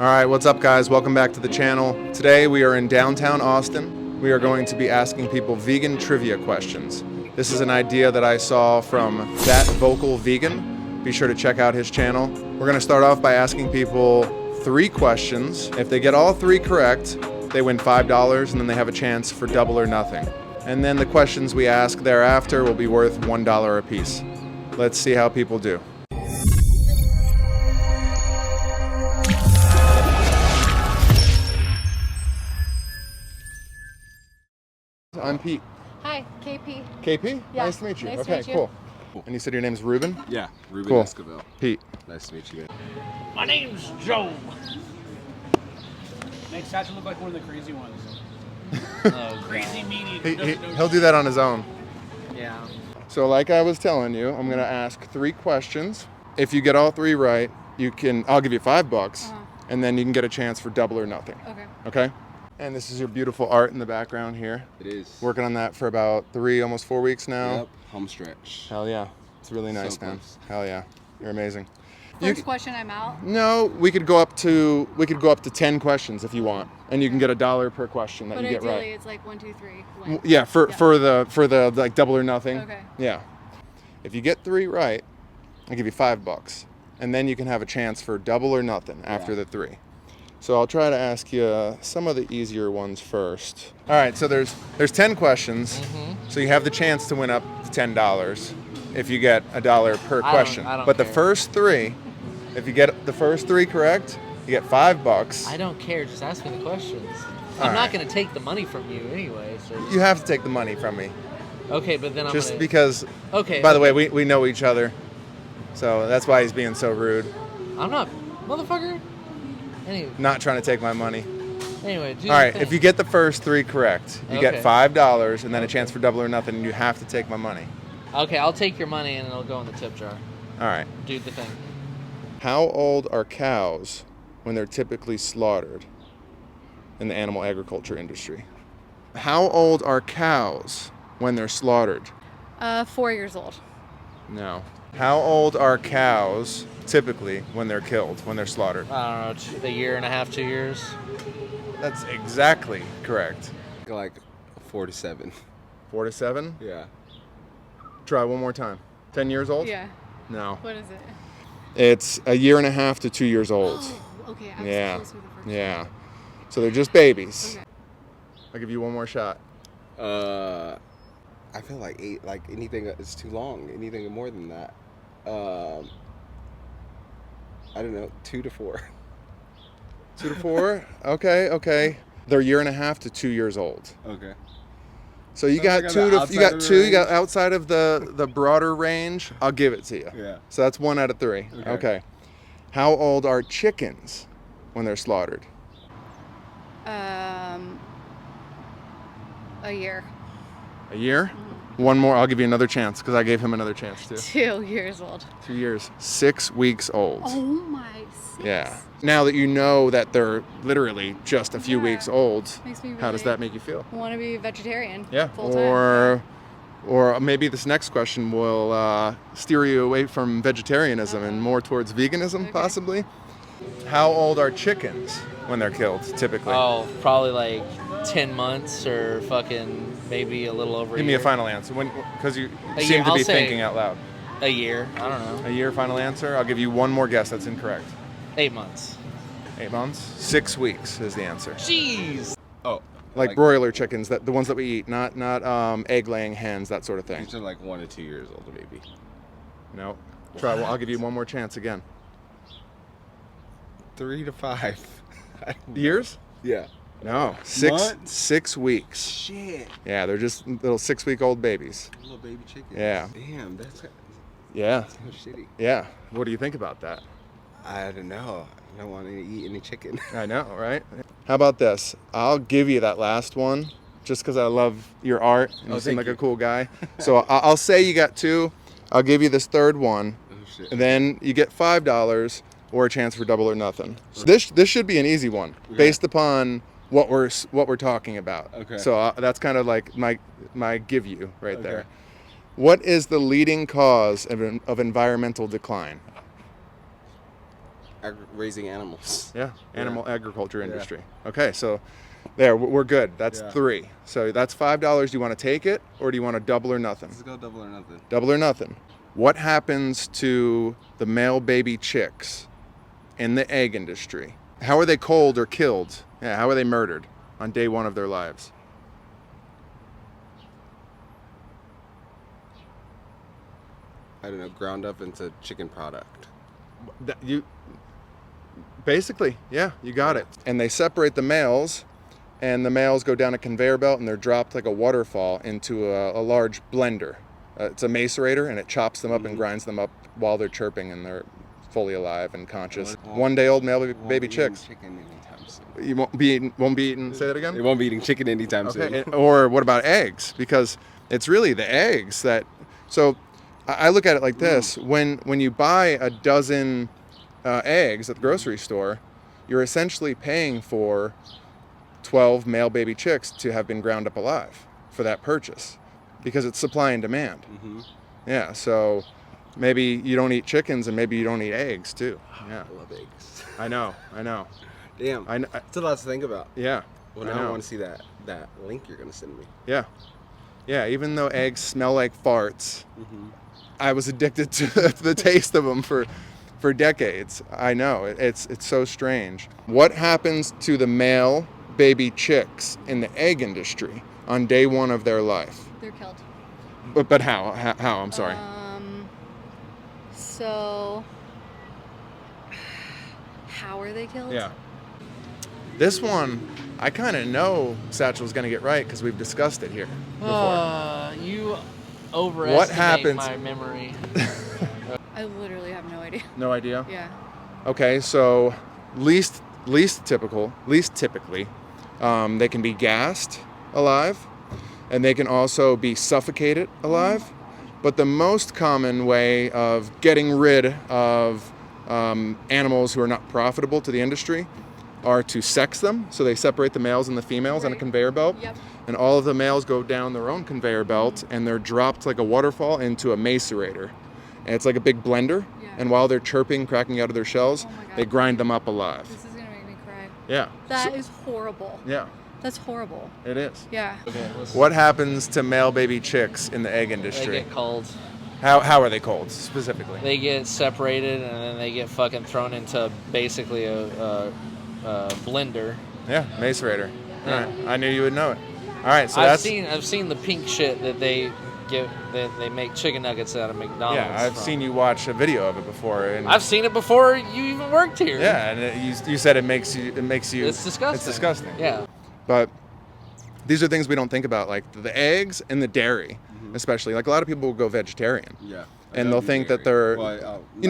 All right, what's up guys? Welcome back to the channel. Today we are in downtown Austin. We are going to be asking people vegan trivia questions. This is an idea that I saw from That Vocal Vegan. Be sure to check out his channel. We're gonna start off by asking people 3 questions. If they get all 3 correct, they win $5 and then they have a chance for double or nothing. And then the questions we ask thereafter will be worth $1 a piece. Let's see how people do. I'm Pete. Hi, KP. KP? Yeah. Nice to meet you. Nice to Okay, meet you. cool. And you said your name's Ruben? Yeah, Ruben Cool. Esquivel. Pete. Nice to meet you, man. My name's Joe. Makes Satchel look like one of the crazy ones. Crazy meaty. He'll do that on his own. Yeah. So like I was telling you, I'm gonna ask 3 questions. If you get all 3 right, I'll give you $5, and then you can get a chance for double or nothing. Okay. Okay? And this is your beautiful art in the background here. It is. Working on that for about 3, almost 4 weeks now. Yep, home stretch. Hell yeah. It's really nice, So man. close. Hell yeah. You're amazing. First question, I'm out. No, we could go up to 10 questions if you want, and you can get $1 per question that But you get ideally, right. it's like 1, 2, 3. Win. Yeah, for the like double or nothing. Okay. Yeah. If you get 3 right, I'll give you $5, and then you can have a chance for double or nothing after the 3. So I'll try to ask you some of the easier ones first. All right, so there's 10 questions, so you have the chance to win up to $10 if you get $1 per question. I don't but the care. first 3, if you get the first 3 correct, you get $5. I don't care. Just ask me the questions. All I'm not right. going to take the money from you anyway. So You have to take the money from me, okay, but then I'm just gonna, because. Okay. By the way, we know each other, so that's why he's being so rude. I'm not, motherfucker. Anyway, Not trying to take my money. anyway. Do All right, your if thing. you get the first 3 correct, you get Okay. $5 and then a chance for double or nothing, and you have to take my money. Okay, I'll take your money and it'll go in the tip jar. All right. Do the thing. How old are cows when they're typically slaughtered in the animal agriculture industry? How old are cows when they're slaughtered? 4 years old. No. How old are cows typically when they're killed, when they're slaughtered? I don't know, a year and a half, 2 years. That's exactly correct. Like 4 to 7. 4 to 7? Yeah. Try one more time. 10 years old? Yeah. No. What is it? It's a year and a half to 2 years old. Oh, okay. I was Yeah. close with the first Yeah. So they're just babies. Okay. I'll give you one more shot. I feel like 8, like anything is too long. Anything more than that. I don't know, 2 to 4. 2 to 4? Okay. They're a year and a half to 2 years old. Okay. So you Sounds got like 2 on to the you got outside of 2, the you got range. outside of the broader range. I'll give it to you. Yeah. So that's 1 out of 3. Okay. Okay. How old are chickens when they're slaughtered? A year. A year? One more. I'll give you another chance because I gave him another chance too. 2 years old. 2 years. 6 weeks old. Oh my. 6. Yeah. Now that you know that they're literally just a few Yeah. weeks old, Makes me how does really that make you feel? want to be vegetarian. Yeah. Full time. Or maybe this next question will steer you away from vegetarianism and more towards veganism, Okay. possibly. How old are chickens when they're killed, typically? Oh, probably like 10 months or fucking maybe a little over Give a me year. a final answer, because you A seem year, to I'll be say- thinking out loud. A year. I don't know. A year final answer? I'll give you one more guess that's incorrect. 8 months. 8 months? 6 weeks is the answer. Jeez. Oh. Like broiler chickens, the ones that we eat, not egg-laying hens, that sort of thing. These are like 1 to 2 years old, maybe. No. Try. Well, I'll give you one more chance again. 3 to 5. Years? Yeah. No. 6 Months? 6 weeks. Shit. Yeah, they're just little 6-week-old babies. Little baby chicken. Yeah. Damn, that's Yeah. so shitty. Yeah. What do you think about that? I don't know. I don't want to eat any chicken. I know, right? How about this? I'll give you that last one just because I love your art and Oh, you seem thank like a you. cool guy. So I'll say you got 2. I'll give you this third one. Oh shit. And then you get $5 or a chance for double or nothing. So this should be an easy one based upon what we're talking about. Okay. So that's kind of like my give you right there. Okay. What is the leading cause of environmental decline? raising animals. Yeah, animal agriculture industry. Okay, so there, we're good. That's 3. So that's $5. Do you want to take it, or do you want to double or nothing? Let's go double or nothing. Double or nothing. What happens to the male baby chicks in the egg industry? How are they culled or killed? Yeah, how are they murdered on day 1 of their lives? I don't know, ground up into chicken product. Basically, yeah, you got it. And they separate the males, and the males go down a conveyor belt, and they're dropped like a waterfall into a large blender. It's a macerator, and it chops them up and grinds them up while they're chirping and they're fully alive and conscious. 1-day-old male baby chicks. Chicken anytime soon. You won't be eating. Say that again. They won't be eating chicken anytime soon. Okay. Or what about eggs? Because it's really the eggs that. So I look at it like this: when you buy a dozen eggs at the grocery store, you're essentially paying for 12 male baby chicks to have been ground up alive for that purchase, because it's supply and demand. Yeah. So maybe you don't eat chickens, and maybe you don't eat eggs too. Yeah. I love eggs. I know. Damn. It's a lot to think about. Yeah. Well, now I want to see that link you're gonna send me. Yeah. Yeah. Even though eggs smell like farts, I was addicted to the taste of them for decades. I know. It's so strange. What happens to the male baby chicks in the egg industry on day 1 of their life? They're killed. But how? How? I'm sorry. So, how are they killed? Yeah. This one, I kind of know Satchel's going to get right because we've discussed it here before. You overestimate my memory. I literally have no idea. No idea? Yeah. Okay, so least typically, they can be gassed alive, and they can also be suffocated alive. But the most common way of getting rid of animals who are not profitable to the industry are to sex them. So they separate the males and the females on a conveyor belt. Yep. And all of the males go down their own conveyor belt, and they're dropped like a waterfall into a macerator. And it's like a big blender. Yeah. And while they're chirping, cracking out of their shells, Oh my God. they grind them up alive. This is gonna make me cry. Yeah. That is horrible. Yeah, That's horrible. it is. Yeah. Okay, What happens to male baby chicks in the egg They industry? get cold. How are they cold specifically? They get separated, and then they get fucking thrown into basically a blender. Yeah, macerator. All Yeah. right, I knew you would know it. All right, so I've seen the pink shit that they get, that they make chicken nuggets out of McDonald's. yeah, I've from. seen you watch a video of it before. And I've seen it before you even worked here. yeah, and you said it makes you. It's disgusting. It's disgusting. Yeah. But these are things we don't think about, like the eggs and the dairy, especially. Like a lot of people will go vegetarian. Yeah. And they'll think that they're,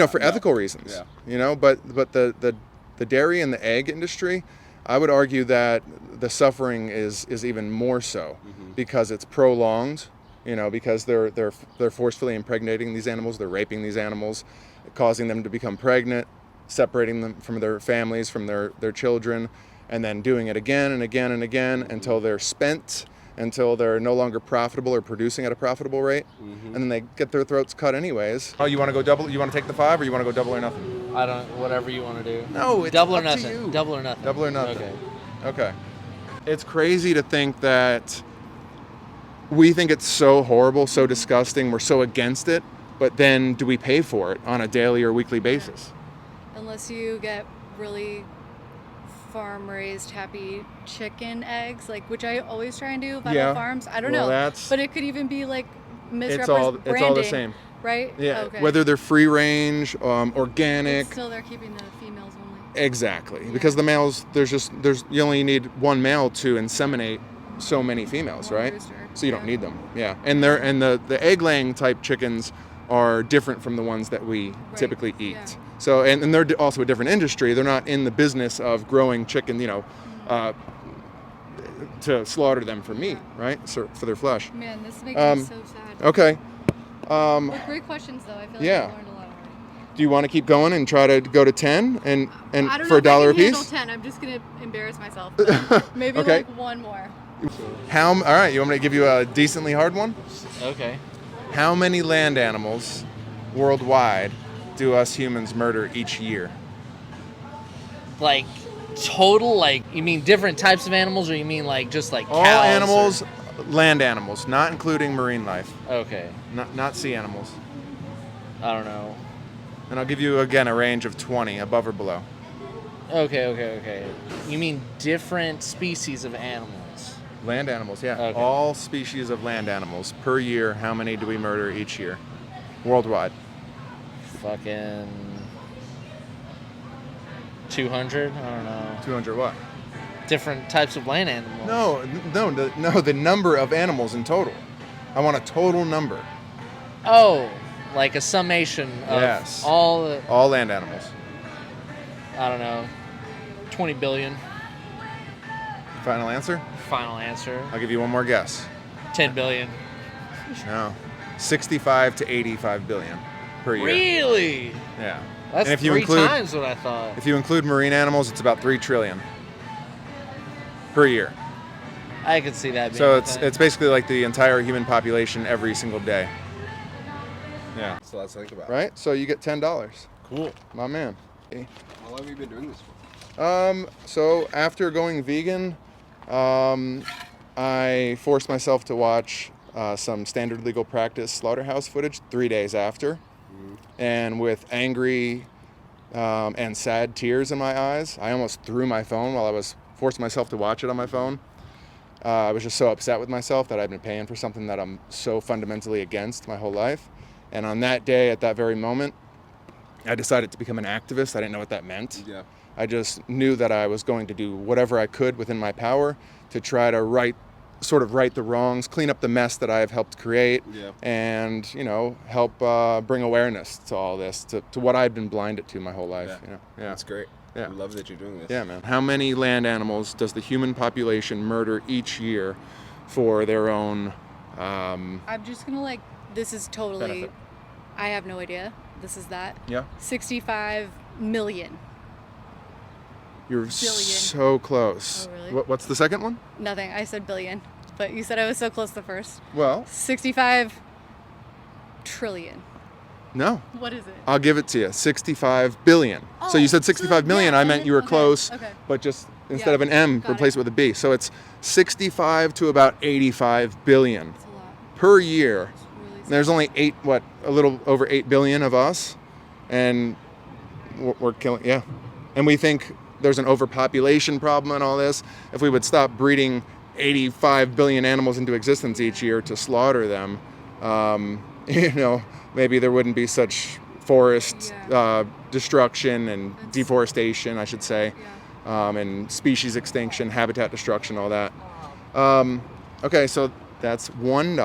for ethical reasons. Yeah. But the dairy and the egg industry, I would argue that the suffering is even more so because it's prolonged. Because they're forcefully impregnating these animals, they're raping these animals, causing them to become pregnant, separating them from their families, from their children, and then doing it again and again and again until they're spent, until they're no longer profitable or producing at a profitable rate, and then they get their throats cut anyways. Oh, you want to go double? You want to take the 5, or you want to go double or nothing? I don't. Whatever you want to do. No, it's double or up to nothing. you. Double or nothing. Double or nothing. Okay. Okay. It's crazy to think that we think it's so horrible, so disgusting, we're so against it, but then do we pay for it on a daily or weekly basis? Unless you get really farm-raised happy chicken eggs, like, which I always try and do, Vital Farms. I don't know. But it could even be like misrepresented It's all the same. Right? Yeah. Okay. Whether they're free range, organic. It's still they're keeping the females only. Exactly. Yeah. Because the males, you only need one male to inseminate so many females, One right? rooster. So you don't need them. Yeah. And the egg laying type chickens are different from the ones that we typically eat. Yeah. So and they're also a different industry. They're not in the business of growing chicken, to slaughter them for meat, right? So for their flesh. Man, this makes me so sad. Okay. Well, great questions though. I feel like yeah. I learned a lot already. Do you want to keep going and try to go to 10 and I don't for know $1 if I can handle apiece? 10. I'm just gonna embarrass myself. But maybe Okay. like one more. All right, you want me to give you a decently hard one? Okay. How many land animals worldwide do us humans murder each year? Like total, like you mean different types of animals, or you mean like just like all cows animals, land animals, not including marine life. Okay. Not sea animals. I don't know. And I'll give you again a range of 20, above or below. Okay. You mean different species of animals? Land animals, yeah. Okay. All species of land animals per year. How many do we murder each year, worldwide? Fucking 200. I don't know. 200 what? Different types of land animals. No. The number of animals in total. I want a total number. Oh, like a summation of yes. all land animals. I don't know. 20 billion. Final answer? Final answer. I'll give you one more guess. 10 billion. No. 65 to 85 billion per year. Really? Yeah. That's and if you three include, times what I thought. If you include marine animals, it's about 3 trillion per year. I could see that being So a thing. it's basically like the entire human population every single day. Yeah. So let's think about. Right? So you get $10. Cool. My man. How long have you been doing this for? So after going vegan, I forced myself to watch some standard legal practice slaughterhouse footage 3 days after. Mm-hmm. And with angry and sad tears in my eyes, I almost threw my phone while I was forcing myself to watch it on my phone. I was just so upset with myself that I'd been paying for something that I'm so fundamentally against my whole life. And on that day, at that very moment, I decided to become an activist. I didn't know what that meant. Yeah. I just knew that I was going to do whatever I could within my power to try to right the wrongs, clean up the mess that I have helped create, and help bring awareness to all this, to what I've been blinded to my whole life. Yeah. Yeah. That's great. Yeah. I love that you're doing this. Yeah, man. How many land animals does the human population murder each year for their own? I'm just gonna this is totally. Benefit. I have no idea. This is that. Yeah. 65 million. You're billion. So close. Oh, really? What's the second one? Nothing. I said billion, but you said I was so close the first. Well, 65 trillion. no. What is it? I'll give it to you. 65 billion. Oh, so you said 65 million. yeah, I meant you were close, okay. but just instead of an M, got replace it with a B. So it's 65 to about 85 billion That's a lot. per year. It's really And there's only a little over 8 billion of us, and we're killing, yeah. And we think there's an overpopulation problem and all this. If we would stop breeding 85 billion animals into existence each year to slaughter them, maybe there wouldn't be such forest destruction and deforestation, I should say, and species extinction, habitat destruction, all that. Okay, so that's $1.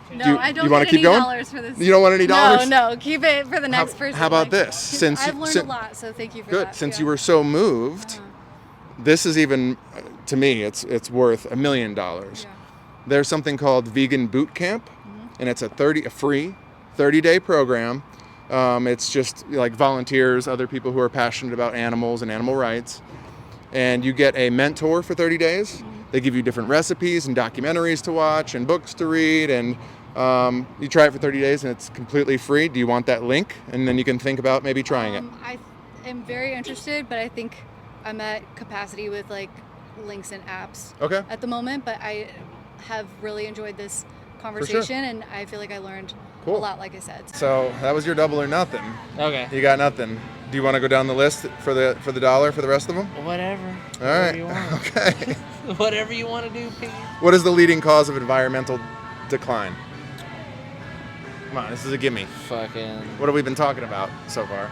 No, I don't you wanna get keep any going? dollars for this. You don't want any dollars? No, keep it for the next person. How about this? I've learned a lot, so thank you for that. Good. Since you were so moved, this is even, to me, it's worth $1 million. Yeah. There's something called Vegan Boot Camp, and it's a free 30-day program. It's just like volunteers, other people who are passionate about animals and animal rights, and you get a mentor for 30 days. They give you different recipes and documentaries to watch and books to read, and you try it for 30 days and it's completely free. Do you want that link? And then you can think about maybe trying it. I am very interested, but I think I'm at capacity with links and apps at the moment, but I have really enjoyed this conversation and I feel like I learned a lot, like I said. So that was your double or nothing. Okay. You got nothing. Do you want to go down the list for the $1 for the rest of them? Whatever. All right. You want. Okay. Whatever you want to do, Pete. What is the leading cause of environmental decline? Come on, this is a gimme. Fucking What have we been talking about so far?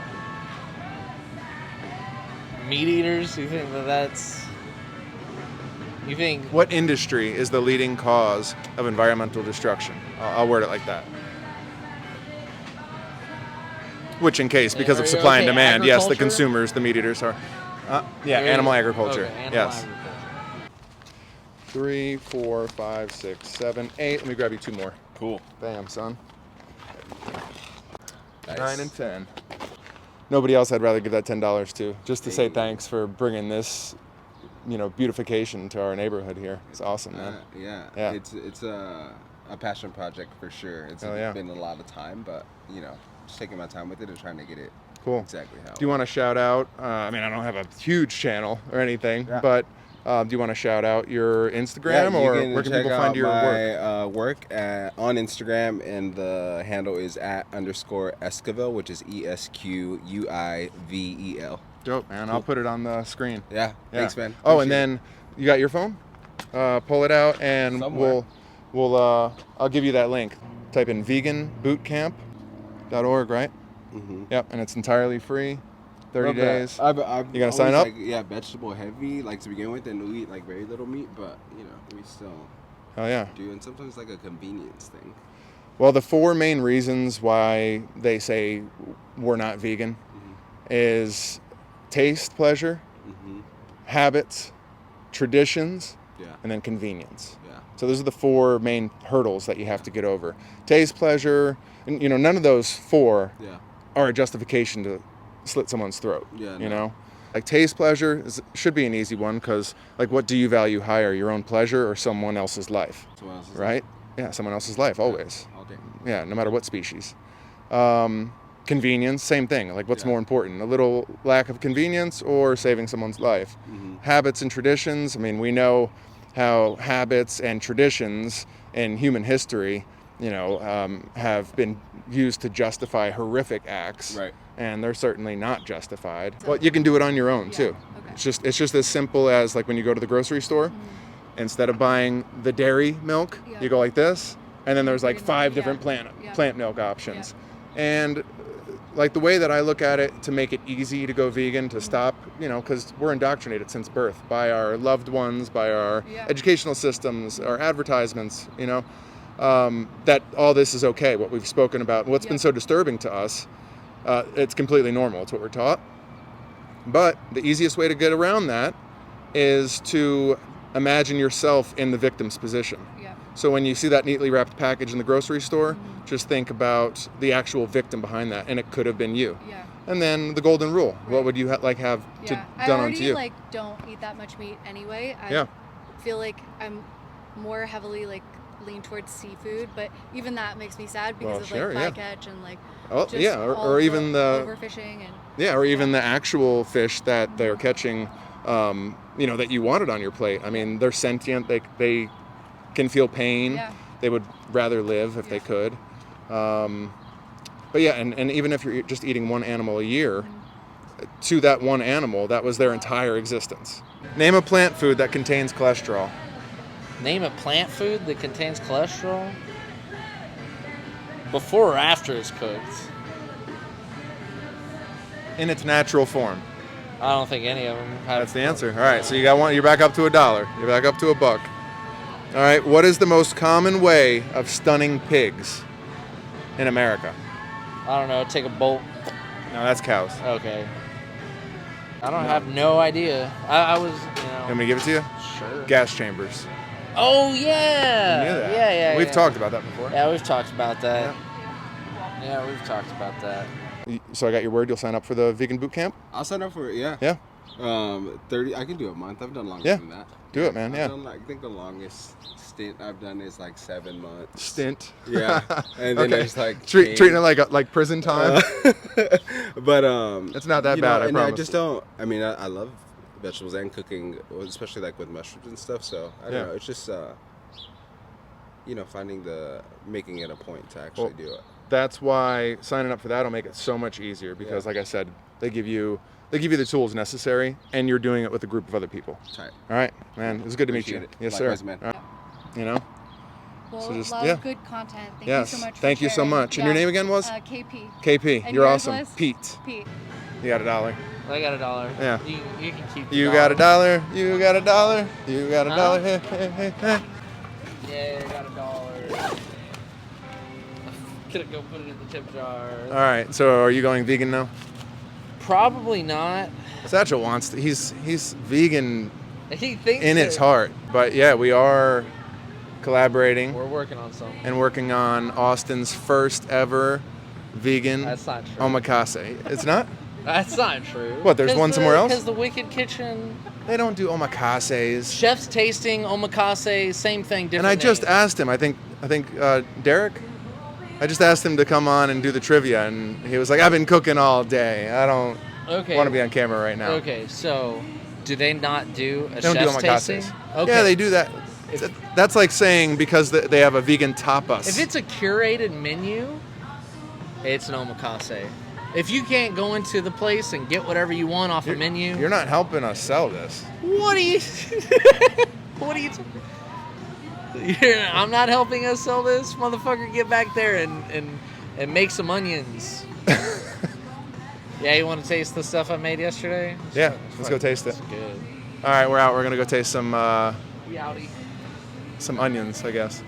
meat eaters. You think that's? You think? What industry is the leading cause of environmental destruction? I'll word it like that. Which, in case, because of supply and demand, yes, the agriculture? consumers, the meat eaters are. Animal agriculture. Okay, animal yes. agriculture. 3, 4, 5, 6, 7, 8. Let me grab you 2 more. Cool. Bam, son. Nice. 9 and 10. Nobody else I'd rather give that $10 to, just to say thanks for bringing this, beautification to our neighborhood here. It's awesome, man. Yeah. It's a passion project for sure. It's been a lot of time, but just taking my time with it and trying to get it Cool. Exactly how. Do you want to shout out? I mean, I don't have a huge channel or anything, Yeah. but do you want to shout out your Instagram, Yeah, or you can where can check people find out your my work? work on Instagram, and the handle is @_Esquivel, which is ESQUIVEL. Dope, man. Cool. I'll put it on the screen. Yeah. Thanks, man. Oh, and Appreciate then you got your phone? Pull it out, and Somewhere. I'll give you that link. Type in veganbootcamp.org, right? Mm-hmm. Yep, and it's entirely free. 30 days. I've You gonna sign up? Like, vegetable heavy, like to begin with, and we eat like very little meat, but we still Oh yeah. do, and sometimes like a convenience thing. Well, the 4 main reasons why they say we're not vegan is taste, pleasure, habits, traditions, and then convenience. Yeah. So those are the 4 main hurdles that you have to get over. Taste, pleasure, and none of those 4 are a justification to slit someone's throat. Yeah. You know, like taste, pleasure should be an easy one, because like, what do you value higher, your own pleasure or someone else's life? Someone else's right? Yeah, someone else's life, always. All day. Yeah, no matter what species. Convenience, same thing. Like, what's more important, a little lack of convenience or saving someone's life? Habits and traditions. I mean, we know how habits and traditions in human history, have been used to justify horrific acts. Right. And they're certainly not justified. Well, you can do it on your own too. Okay. It's just as simple as, like, when you go to the grocery store, instead of buying the dairy milk, you go like this, and then there's like 5 different plant milk options. And like, the way that I look at it, to make it easy to go vegan, to stop, because we're indoctrinated since birth by our loved ones, by our educational systems, our advertisements, that all this is okay, what we've spoken about, what's been so disturbing to us. It's completely normal. It's what we're taught. But the easiest way to get around that is to imagine yourself in the victim's position. Yeah. So when you see that neatly wrapped package in the grocery store, just think about the actual victim behind that, and it could have been you. Yeah. And then the golden rule. Right. What would you have done onto you? I already don't eat that much meat anyway. I feel like I'm more heavily lean towards seafood, but even that makes me sad because of bycatch and or even the overfishing and or even the actual fish that they're catching, that you wanted on your plate. I mean, they're sentient. They can feel pain. Yeah. They would rather live if they could. But yeah, and even if you're just eating one animal a year, to that one animal, that was their entire existence. Name a plant food that contains cholesterol. Name a plant food that contains cholesterol? Before or after it's cooked? In its natural form. I don't think any of them have. That's the answer. All right, so you got one. You're back up to $1. You're back up to $1. All right, what is the most common way of stunning pigs in America? I don't know. Take a bolt. No, that's cows. Okay. I don't have no idea. I was, Want me to give it to you? Sure. Gas chambers. Oh, yeah. You knew that. Yeah. We've talked about that before. Yeah, we've talked about that. Yeah, we've talked about that. So I got your word. You'll sign up for the vegan boot camp? I'll sign up for it. Yeah. Yeah. 30. I can do a month. I've done longer than that. Do it, man. I've done, I think the longest stint I've done is 7 months. Stint. Yeah. And then it's treating it like prison time. But it's not that bad. I promise. I just don't. I mean, I love vegetables and cooking, especially with mushrooms and stuff. So I don't know. It's just making it a point to actually do it. That's why signing up for that will make it so much easier, because like I said, they give you the tools necessary, and you're doing it with a group of other people. Tight. All right, man. It was good to meet you. It. Yes, Likewise, sir. man. Well, Well, so just, a lot of good content. Thank you so much. Thank you so much. And your name again was? KP. KP. And You're yours awesome. was? Pete. Pete. You got $1. I got $1. Yeah. You can keep the You got $1. You got $1. You got $1. Hey, hey, hey, hey. Yeah, I got $1. Gonna go put it in the tip jar. All right. So are you going vegan now? Probably not. Satchel wants to. He's vegan He thinks in his heart. But yeah, we are collaborating. We're working on something. And working on Austin's first ever vegan That's not true. omakase. It's not? That's not true. What, there's one somewhere else? Because the Wicked Kitchen, They don't do omakases. chef's tasting, omakase, same thing, different And I just name. asked him. I think Derek. I just asked him to come on and do the trivia, and he was like, I've been cooking all day. I don't want to be on camera right now. Okay, so do they not do a They don't do chef's tasting? omakase. Okay. Yeah, they do that. That's like saying because they have a vegan tapas. If it's a curated menu, it's an omakase. If you can't go into the place and get whatever you want off a menu... You're not helping us sell this. What are you... What are you... I'm not helping us sell this? Motherfucker, get back there and make some onions. Yeah, you want to taste the stuff I made yesterday? Yeah, let's go taste it. It's good. All right, we're out. We're going to go taste some Yowdy. onions, I guess.